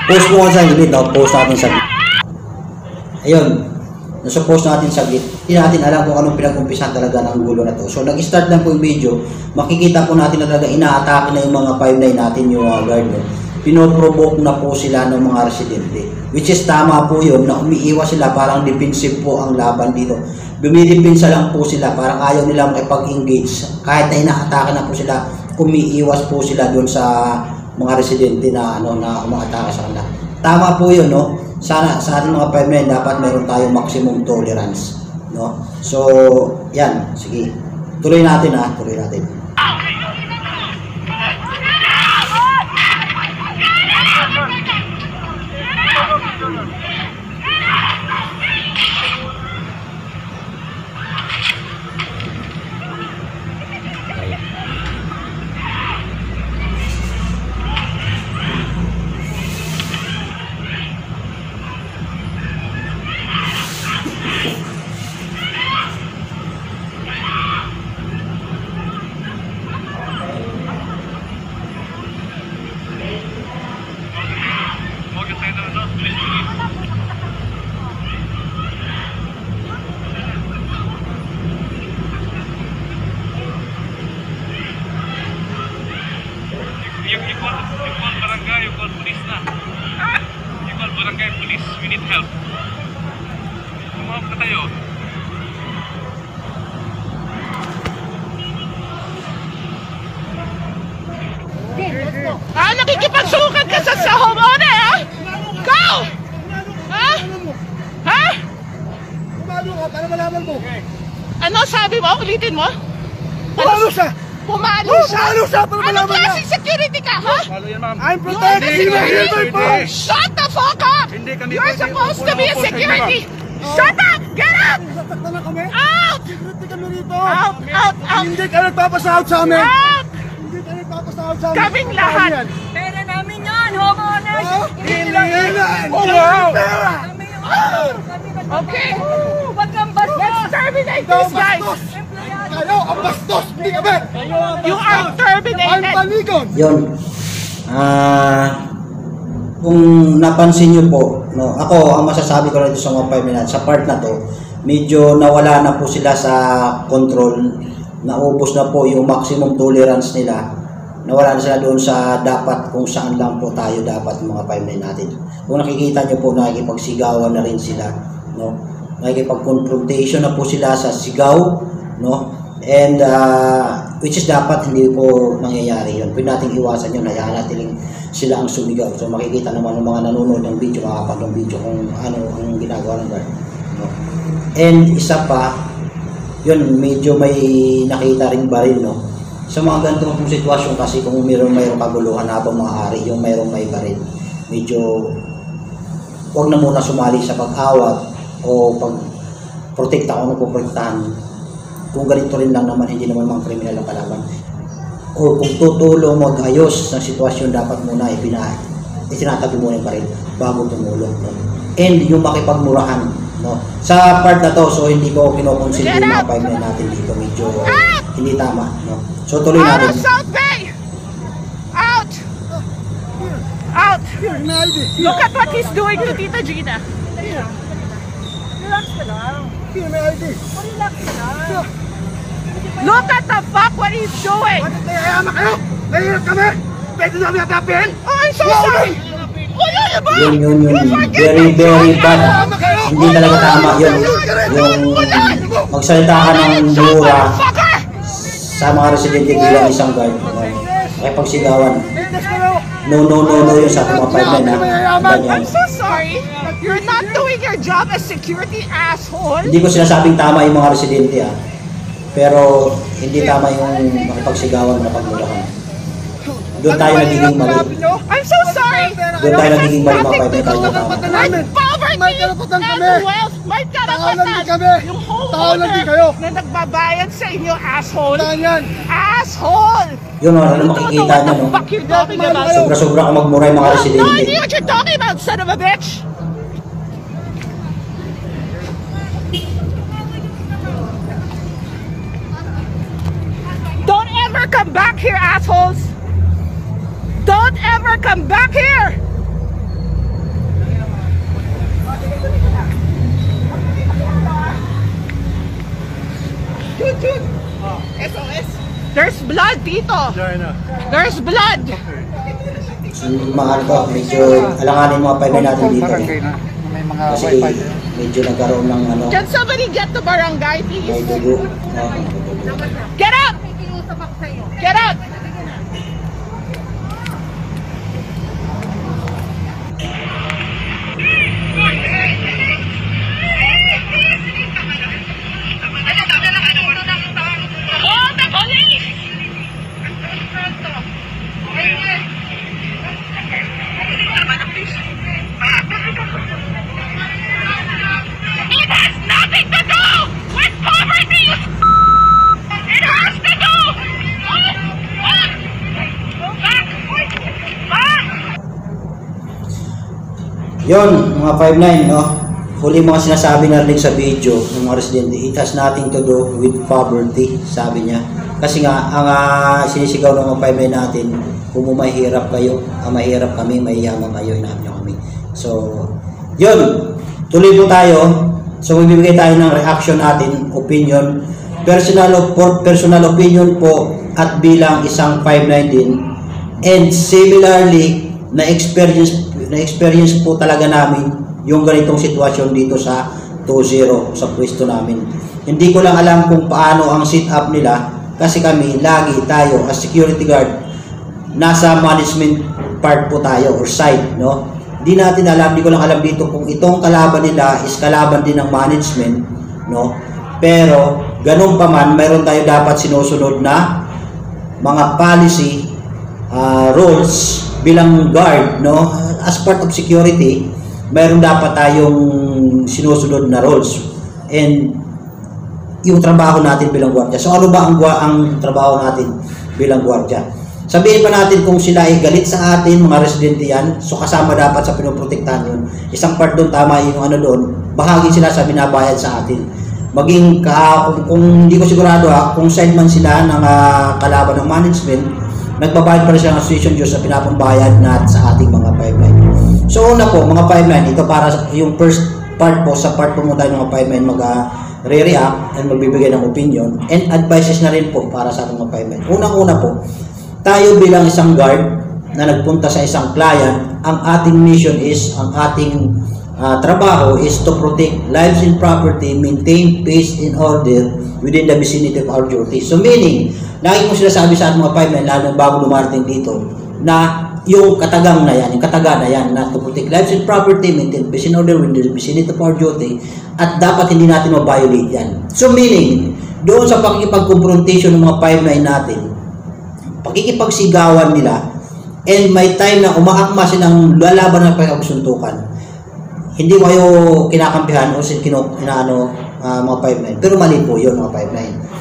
Post mo sa gilid, no? Post natin sa gilid. Ayun, nasa post natin sa gilid. Hindi natin alam kung anong pinag-umpisan talaga ng gulo na to. So, nag-start lang po yung video. Makikita po natin na talaga ina-atake na yung mga 5-9 natin yung guard, no? Pinoprovoke na po sila ng mga residente. Which is tama po yun, na umiiwas sila, parang defensive po ang laban dito. Dumidipinsa lang po sila, parang ayaw nila makipag-engage. Kahit na ina-atake na po sila, umiiwas po sila doon sa mga residente na umatake sa kanila. Tama po yun, no? Sana sa ating mga 5-9 dapat meron tayong maximum tolerance, no? So, yan, sige. Tuloy natin, tuloy natin. You call police na. You call barangay police. We need help. Tumawag na tayo. Nakikipagsukat ka sa homeowner, ha? Go! Ha? Ha? Pumalo ka para malaman mo. Ano sabi mo? Ulitin mo? Pumalo siya! Pumalo siya? Pumalo siya para Anong malaman niya! klaseng security ka, ha? Palo yan, ma'am. I'm protecting my phone! Shut the fuck up! Hindi kami You're pwede supposed to be a upo sa inyo, security! Shut up! Get up! Sasaktan na kami? Out! Security kami rito! Out! Out! Out! Hindi ka nagpapasahod sa amin! Out! Hindi ka nagpapasahod sa amin! Kaming lahat! Pera namin yan, homeowners! Hindi yan! Oh, wow! Pera! Kami yung kami Okay! Wag kang bastos! Let's terminate Ikaw these ang guys! bastos! Kayo ang bastos! Hindi kami! You are I'm terminated! panigon! Yun. Kung napansin nyo po, no, ako ang masasabi ko rito sa mga 5 minutes, sa part na to, medyo nawala na po sila sa control, naubos na po yung maximum tolerance nila, nawala na sila doon sa dapat kung saan lang po tayo dapat mga 5-9 natin. Kung nakikita nyo po, nakikipagsigawan na rin sila, no? Nakikipag-confrontation na po sila sa sigaw, no? And which is dapat hindi po nangyayari yun. Pwede natin iwasan yun, hayaan natin sila ang sumigaw. So makikita naman ng mga nanonood ng video, makakapag ng video kung ano ang ginagawa ng guard, no? And isa pa, yun, medyo may nakita rin baril, no? Sa mga ganitong pong sitwasyon kasi kung mayroong kaguluhan habang maaari, yung mayroong may baril, medyo huwag na muna sumali sa pag-awat o pag-protekta kung ano po protektahan. Kung ganito rin lang naman, hindi naman mga kriminal ang kalaban. O kung tutulong mag-ayos ng sitwasyon, dapat muna itinatabi muna yung baril bago tumulong, no? And yung makipagmurahan, no? Sa part na to, so hindi ko kinoconsider yung mga 5 natin dito, medyo hindi tama, no? So tuloy Out natin. of South Bay! Out! Out! Here, may ID! Look at what he's doing to Tita Gina. Relax ka lang. Here, may ID! Relax ka lang. Look at the fuck what he's doing! Bakit nahihiyama kayo? Nahihirap kami? Pwede namin natapin? Oh, I'm so sorry! Oh, yun ba? Yun. You forget Very, my very joke. bad. Hindi talaga tama yun. Yung magsalita ka ng mura Fucker! sa mga residente bilang isang guard, no? Ay pagsigawan. Tindas kayo! No yun sa ating mga 5 na. I'm so sorry. You're not doing your job as security, asshole. Hindi ko sinasabing tama yung mga residente, pero hindi tama yung makipagsigawan na pagmulakan. Doon tayo nagiging mali. I'm so sorry. Doon tayo nagiging mali mga 5 na tayo na tama. May poverty May karapatan kami. and wealth. May karapatan. Tao lang din kami. Yung Tao lang din homeowner kayo. na nagbabayad sa inyo, asshole. Saan yan? Asshole. Yun, ano makikita What nyo, the no? fuck you're talking about? Sobra-sobra kang magmura yung mga No residente. idea what you're talking about, son of a bitch. Don't ever come back here, assholes. Don't ever come back here. Jude. SOS. There's blood dito. There's blood. So, mga ano to, medyo alanganin mga 5 natin dito eh. May mga Kasi medyo nagkaroon ng ano, Can somebody get to barangay, may please? dugo. Get up! Get up! Call the police! It has nothing to do with poverty! It has to do! Back! Back! Yon, mga 5-9, no? Huli mga sinasabi na rin sa video ng mga residente, it has nothing to do with poverty, sabi niya. Kasi nga, ang sinisigaw ng mga 5-9 natin, kung mahirap kayo, mahirap kami, mahiyaman kayo, inaam niyo kami. So, yun, tuloy po tayo. So, magbibigay tayo ng reaction natin, opinion, personal opinion po, at bilang isang 5-9 din. And similarly, na-experience po talaga namin yung ganitong sitwasyon dito sa 2-0 sa pwesto namin. Hindi ko lang alam kung paano ang sit-up nila kasi kami, lagi tayo as security guard, nasa management part po tayo or side, no? Di natin alam, di ko lang alam dito kung itong kalaban nila is kalaban din ng management, no? Pero, ganun pa man, mayroon tayo dapat sinusunod na mga policy, rules bilang guard, no? As part of security, mayroon dapat tayong sinusunod na rules and yung trabaho natin bilang gwardiya. So ano ba ang trabaho natin bilang gwardiya? Sabihin pa natin kung sila ay galit sa atin, mga residente yan, so kasama dapat sa pinoprotektahan yun. Isang part doon, tama yung ano doon, bahagi sila sa binabayad sa atin. Maging, kung hindi ko sigurado kung side man sila ng kalaban ng management, nagbabayad pa rin sila ng association dues sa pinapambayad na sa ating mga 5-9. So una po, mga 5-9, ito para yung first part po, sa part po mo tayo ng mga 5-9 mag-react and magbibigay ng opinion and advices na rin po para sa ating mga 5-9. Unang-una po, tayo bilang isang guard na nagpunta sa isang client, ang ating mission is, ang ating trabaho is to protect lives and property, maintain peace and order within the vicinity of our duty. So meaning, lagi kong sinasabi sa ating mga 5-9, lalo bago lumarating dito, na yung katagang na yan, yung kataga na yan, na to protect lives and property, maintain peace and order within the vicinity of our duty, at dapat hindi natin ma-violate yan. So meaning, doon sa pakikipag-confrontation ng mga 5-9 natin, pakikipagsigawan nila, and may time na umaakma silang lalaban ng pagkasuntukan, hindi ko kayo kinakampihan o mga 5-9, pero mali po yun mga 5-9.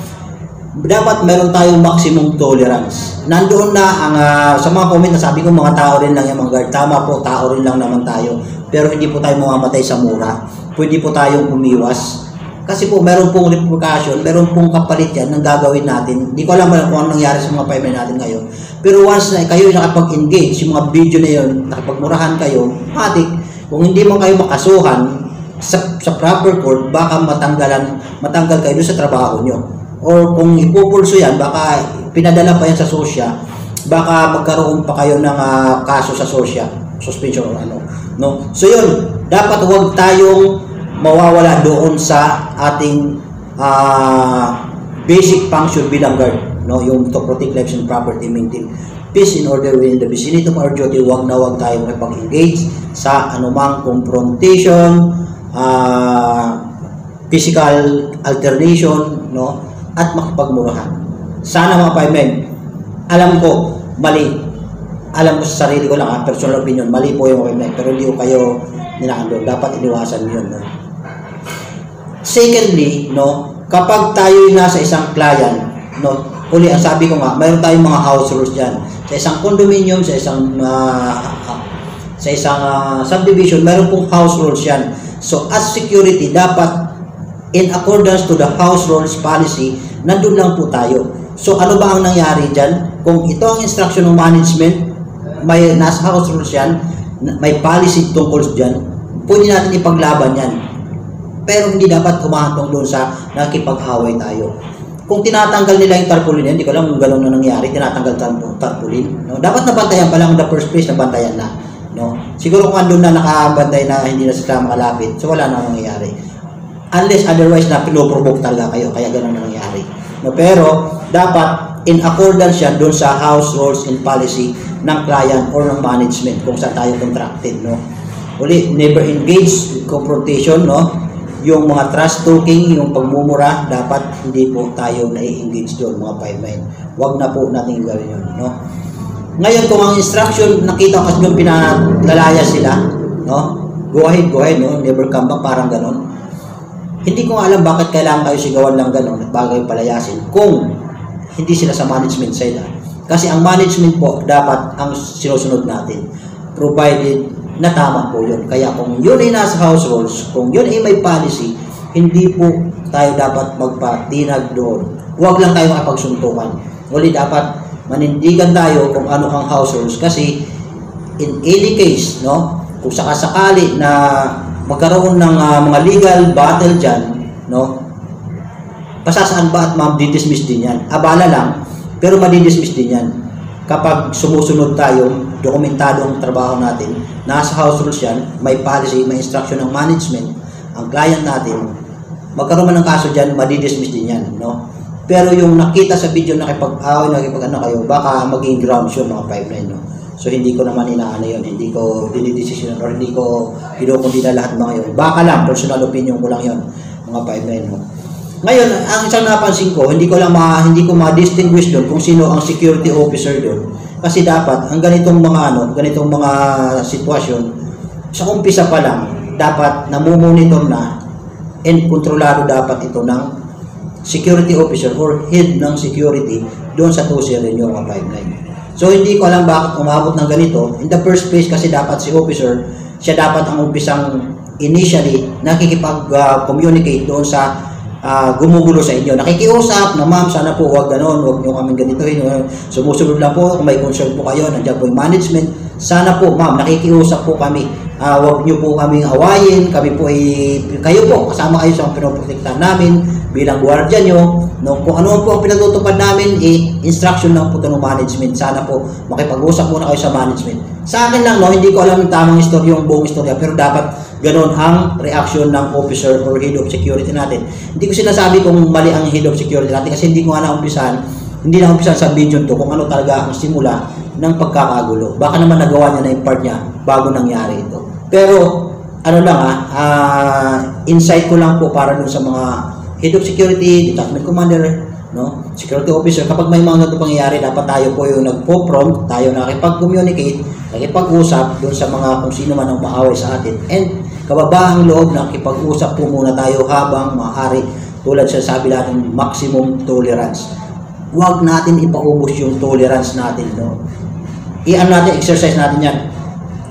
Dapat meron tayong maximum tolerance. Nandoon na ang sa mga comment na sabi ko, mga tao rin lang yung mga guard. Tama po, tao rin lang naman tayo. Pero hindi po tayo mamamatay sa mura. Pwede po tayong umiwas. Kasi po meron pong repercussion, meron pong kapalit yan ng gagawin natin. Hindi ko alam kung anong nangyari sa mga 5-9 natin ngayon. Pero once na kayo nakapag-engage, yung mga video na yun, nakapagmurahan kayo, matik, kung hindi mo kayo makasuhan sa proper court, baka matanggal kayo sa trabaho nyo. Or kung ipupulso yan, baka pinadala pa yan sa sosya, baka magkaroon pa kayo ng kaso sa sosya, suspension or ano, no? So yun, dapat huwag tayong mawawala doon sa ating basic function bilang guard, no? Yung to protect lives and property, maintain peace and order within the vicinity of our duty. Huwag na huwag tayong makipag-engage sa anumang confrontation, physical alternation, no? At makipagmurahan. Sana mga 5-9, alam ko, mali. Alam ko sa sarili ko lang, personal opinion, mali po yung 5-9, pero hindi ko kayo ninaandol. Dapat iniwasan yun, no? Secondly, no, kapag tayo nasa isang client, no, uli, ang sabi ko nga, mayroon tayong mga house rules dyan. Sa isang condominium, sa isang subdivision, mayroon pong house rules yan. So, as security, dapat in accordance to the house rules policy, nandun lang po tayo. So, ano ba ang nangyari dyan? Kung ito ang instruction ng management, may nasa house rules yan, may policy tungkol dyan, pwede natin ipaglaban yan. Pero hindi dapat humahantong doon sa nakikipag-away tayo. Kung tinatanggal nila yung tarpaulin, hindi ko alam kung gano'n na nangyari, tinatanggal tarpaulin. No? Dapat nabantayan pa lang in the first place, nabantayan na. No? Siguro kung andun na nakabantay na hindi na sila makalapit, so wala na nangyayari. Unless otherwise na pinoprovoke talaga kayo, kaya gano'n na nangyayari. No? Pero dapat in accordance yan doon sa house rules and policy ng client or ng management kung saan tayo contracted. No? Uli, never engage in confrontation, no? Yung mga trash talking, yung pagmumura, dapat hindi po tayo na-engage doon, mga 5-9. Huwag na po natin gawin yun, no? Ngayon, kung ang instruction, nakita ko kasi yung pinalalaya sila, no? Go ahead, no? Never come back, parang ganon. Hindi ko alam bakit kailangan kayo sigawan lang ganon at bagay palayasin kung hindi sila sa management side. Kasi ang management po, dapat ang sinusunod natin. Provided na tama po yun. Kaya kung yun ay nasa house rules, kung yun ay may policy, hindi po tayo dapat magpatinag doon. Huwag lang tayo makapagsuntukan. Uli dapat manindigan tayo kung ano ang house rules kasi in any case, no, kung sakasakali na magkaroon ng mga legal battle dyan, no, pasasaan ba at ma-dismiss din yan? Abala lang, pero ma-dismiss din yan. Kapag sumusunod tayo, dokumentado ang trabaho natin, nasa house rules yan, may policy, may instruction ng management, ang client natin, magkaroon man ng kaso dyan, madidismiss din yan, no? Pero yung nakita sa video, nakipag-away, nakipag-ano kayo, baka maging grounds yun, mga 5-9, no? So, hindi ko naman inaano yun, hindi ko dinidesisyon, or hindi ko kinukundina lahat mga yun. Baka lang, personal opinion ko lang yun, mga 5-9, no? Ngayon, ang isang napansin ko, hindi ko ma-distinguish doon kung sino ang security officer doon. Kasi dapat, ang ganitong mga sitwasyon, sa umpisa pa lang, dapat namumonitor na and kontrolado dapat ito ng security officer or head ng security doon sa TOSER nyo, mga 5-9. So, hindi ko alam bakit umabot ng ganito. In the first place, kasi dapat si officer, siya dapat ang umpisang initially nakikipag-communicate doon sa gumugulo sa inyo. Nakikiusap na ma'am, sana po huwag ganon, huwag nyo kami ganitohin. Sumusunod lang po, kung may concern po kayo, nandiyan po yung management. Sana po ma'am, nakikiusap po kami. Huwag nyo po kaming awayin, kami po kayo po, kasama kayo sa pinoprotektahan namin bilang gwardiya nyo. No? Kung ano po ang pinatutupad namin, instruction lang po ito ng management. Sana po makipag-usap muna kayo sa management. Sa akin lang, no, hindi ko alam yung tamang istorya, yung buong istorya, pero dapat ganon ang reaction ng officer or head of security natin. Hindi ko sinasabi kung mali ang head of security natin kasi hindi ko nga hindi na umpisahan sa video to kung ano talaga ang simula ng pagkakagulo. Baka naman nagawa niya na yung part niya bago nangyari ito. Pero, ano lang insight ko lang po para dun sa mga head of security, detachment commander, no, security officer, kapag may mga ganito pangyayari, dapat tayo po yung nagpo-prompt, tayo nakipag-communicate, nakipag-usap doon sa mga kung sino man ang maaway sa atin. And kababaang loob, nakipag-usap po muna tayo habang maaari, tulad sa sabi natin, maximum tolerance. Huwag natin ipaubos yung tolerance natin, no? Exercise natin yan,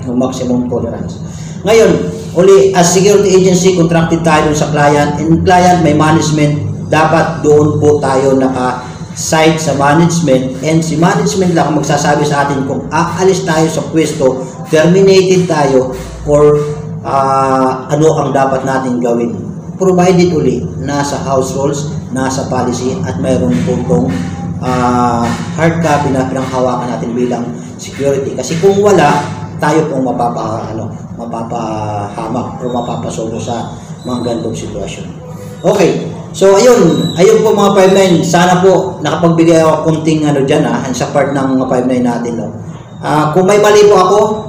yung maximum tolerance. Ngayon, uli, as security agency, contracted tayo sa client, and client may management, dapat doon po tayo naka-side sa management, and si management lang magsasabi sa atin kung aalis tayo sa pwesto, terminated tayo, or ano ang dapat natin gawin. Provided uli, nasa house rules, nasa policy, at mayroon po itong hard copy na pinanghawakan natin bilang security. Kasi kung wala, tayo pong mapapahamak o mapapasobo sa mga ganitong sitwasyon. Okay, so ayun po mga 5-9, sana po nakapagbigay ako konting dyan sa part ng mga 5-9 natin. No? Kung may mali po ako,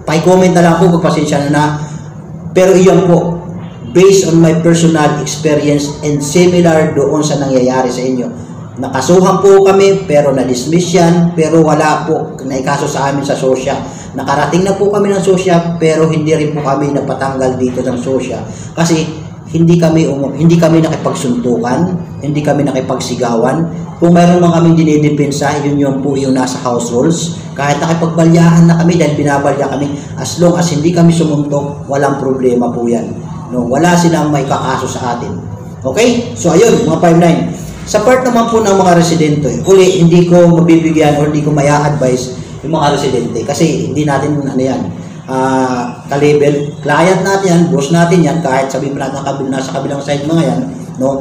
pa-comment na lang po, pagpasensya na. Pero iyon po, based on my personal experience and similar doon sa nangyayari sa inyo. Nakasuhan po kami, pero na-dismiss yan, pero wala po naikaso sa amin sa sosya. Nakarating na po kami ng sosya, pero hindi rin po kami napatanggal dito ng sosya. Kasi hindi kami nakipagsuntukan, hindi kami nakipagsigawan. Kung mayroon man kami dinidepensa, yun po yung nasa house rules. Kahit nakipagbalyahan na kami dahil binabalya kami, as long as hindi kami sumuntok, walang problema po yan. No, wala silang may kakaso sa atin. Okay? So ayun, mga 5-9. Sa part naman po ng mga residente, uli, hindi ko mabibigyan o hindi ko maya-advise yung mga residente kasi hindi natin yan. ka-label. Client natin yan, boss natin yan, kahit sabihin mo natin nasa kabilang side mga yan, no?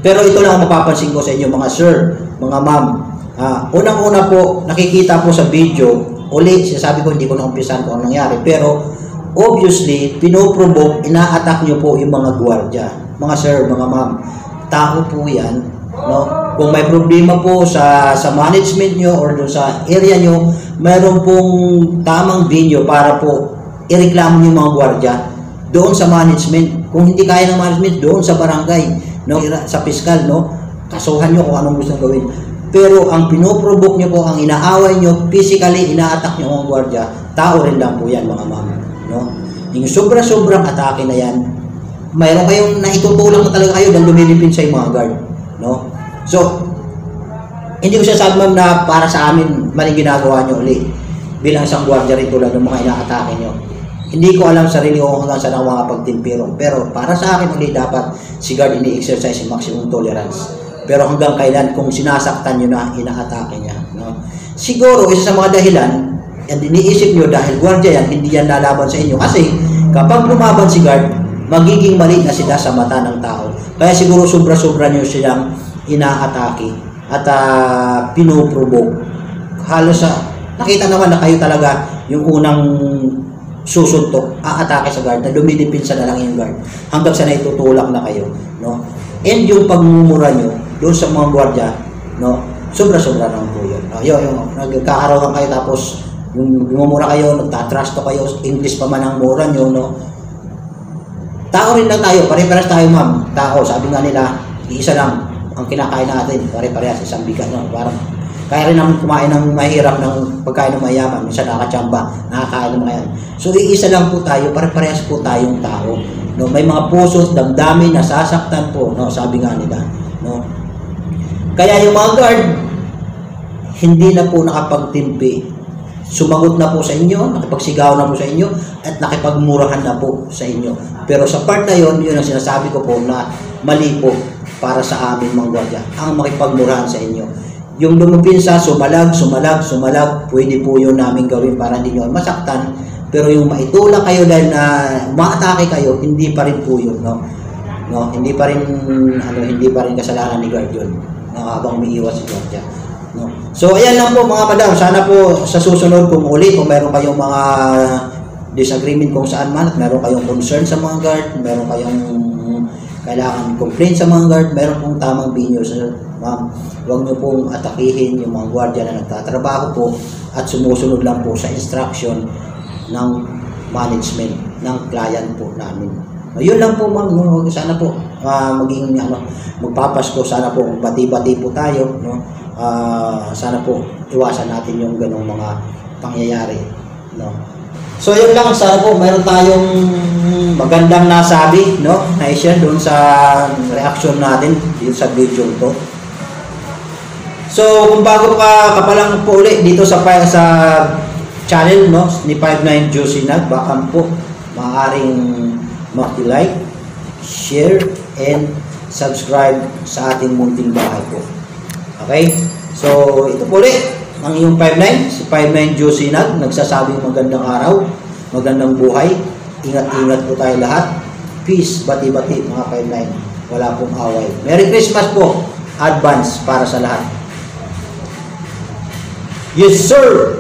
Pero ito lang ang mapapansin ko sa inyo mga sir, mga ma'am. Unang-una po, nakikita po sa video, uli, sinasabi ko hindi ko naumpisan kung anong nangyari, pero obviously, pinoprovoke, ina-attack nyo po yung mga gwardiya. Mga sir, mga ma'am, tao po yan, no? Kung may problema po sa management nyo or doon sa area nyo, mayroon pong tamang venue para po ireklamo yung mga gwardiya doon sa management. Kung hindi kaya ng management, doon sa barangay, no? Sa piskal, no? Kasuhan nyo kung anong gusto gawin. Pero ang pinoprovoke nyo po, ang inaaway nyo, physically, ina-attack nyo ang gwardiya, tao rin lang po yan mga ma'am, no? Yung sobrang atake na yan, mayroon kayong naitutulak na talaga kayo dahil lumilipin sa mga guard, no? So, hindi ko sasabi ma'am na para sa amin maling ginagawa nyo ulit bilang isang gwardiya rin tulad ng mga ina-atake nyo. Hindi ko alam sarili ko hanggang saan ako makapagtimpiro, pero para sa akin ulit dapat si guard ini-exercise yung maximum tolerance. Pero hanggang kailan kung sinasaktan nyo na ina-atake niya, no? Siguro isa sa mga dahilan, and iniisip nyo dahil gwardiya yan, hindi yan lalaban sa inyo kasi kapag lumaban si guard, magiging mali na sila sa mata ng tao. Kaya siguro sobra-sobra nyo silang ina-atake at pinoprovoke. Halos nakita naman na kayo talaga yung unang susuntok, aatake sa guard, na lumilipinsa na lang yung guard hanggang sa naitutulak na kayo, no? And yung pagmumura nyo doon sa mga gwardiya, no? Sobra-sobra naman po yun. Yung nagkakaroon kayo tapos yung gumumura kayo, nagtatrasto kayo, English pa man ang mura nyo, no? Tao rin lang tayo, pare-pares tayo ma'am. Tao, sabi nga nila, iisa lang ang kinakain natin, pare-parehas, isang bigat, no? Parang kaya rin naman kumain ng mahirap ng pagkain ng mayaman, minsan nakakatsamba, nakakain ng mga yan. So, iisa lang po tayo, pare-parehas po tayong tao, no? May mga puso, damdamin, nasasaktan po, no? Sabi nga nila, no? Kaya yung mga guard, hindi na po nakapagtimpi. Sumagot na po sa inyo, nakipagsigaw na po sa inyo, at nakipagmurahan na po sa inyo. Pero sa part na yun, yun ang sinasabi ko po na mali po para sa amin mga gwardiya, ang makipagmurahan sa inyo. Yung lumupinsa, sumalag, pwede po yun namin gawin para hindi nyo masaktan. Pero yung maitulak kayo dahil na umaatake kayo, hindi pa rin po yun, no? No, hindi pa rin kasalanan ni guard yun, no? Habang umiiwas si gwardiya, no? So ayan lang po mga madam, sana po sa susunod kung meron kayong mga disagreement kung saan man, at meron kayong concern sa mga guard, meron kayong kailangan complain sa mga guard, meron pong tamang venue, sir, ma'am. Huwag nyo pong atakihin yung mga gwardiya na nagtatrabaho po at sumusunod lang po sa instruction ng management ng client po namin. Yun lang po ma'am, no? Sana po maging magpapasko, sana po bati-bati po tayo, no? Sana po iwasan natin yung ganong mga pangyayari, no? So yun lang, sana po mayroon tayong magandang nasabi, no? Na-share doon sa reaction natin dito sa video to. So kung bago ka lang po ulit dito sa channel, no, ni 59 Juicy Nag, baka po maaaring maki-like, share, and subscribe sa ating munting bahay po. Okay? So ito po ulit ang iyong 59, si 59 Juicy Nag, nagsasabing magandang araw, magandang buhay, ingat-ingat po tayo lahat. Peace, bati-bati mga 59, wala pong away. Merry Christmas po, advance para sa lahat. Yes sir!